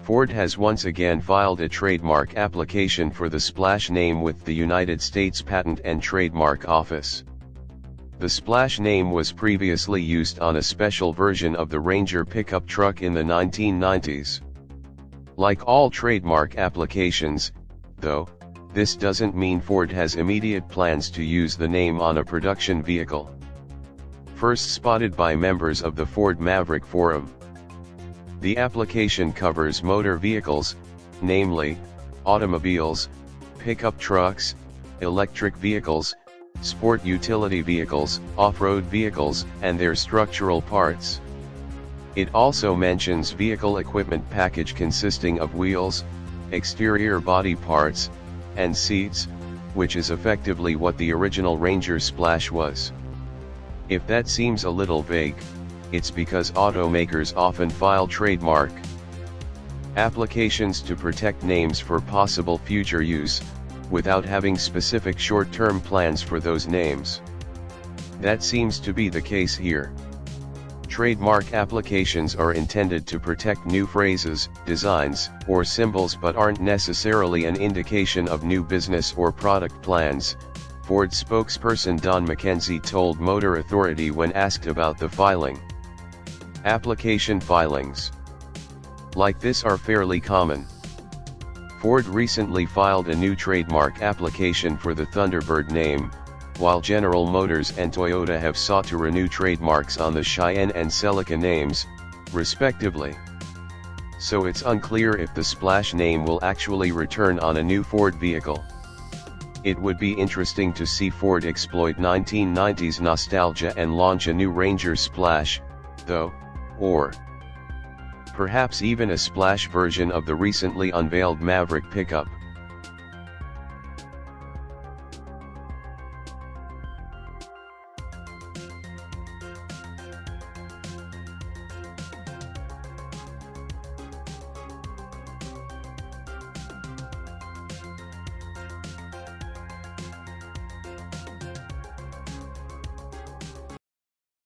Ford has once again filed a trademark application for the Splash name with the United States Patent and Trademark Office. The Splash name was previously used on a special version of the Ranger pickup truck in the 1990s. Like all trademark applications, though, this doesn't mean Ford has immediate plans to use the name on a production vehicle. First spotted by members of the Ford Maverick Forum. The application covers motor vehicles, namely, automobiles, pickup trucks, electric vehicles, sport utility vehicles, off-road vehicles, and their structural parts. It also mentions vehicle equipment package consisting of wheels, exterior body parts, and seats, which is effectively what the original Ranger Splash was. If that seems a little vague, it's because automakers often file trademark applications to protect names for possible future use, without having specific short-term plans for those names. That seems to be the case here. Trademark applications are intended to protect new phrases, designs, or symbols but aren't necessarily an indication of new business or product plans, Ford spokesperson Don McKenzie told Motor Authority when asked about the filing. Application filings like this are fairly common. Ford recently filed a new trademark application for the Thunderbird name, while General Motors and Toyota have sought to renew trademarks on the Cheyenne and Celica names, respectively. So it's unclear if the Splash name will actually return on a new Ford vehicle. It would be interesting to see Ford exploit 1990s nostalgia and launch a new Ranger Splash, though, or perhaps even a Splash version of the recently unveiled Maverick pickup.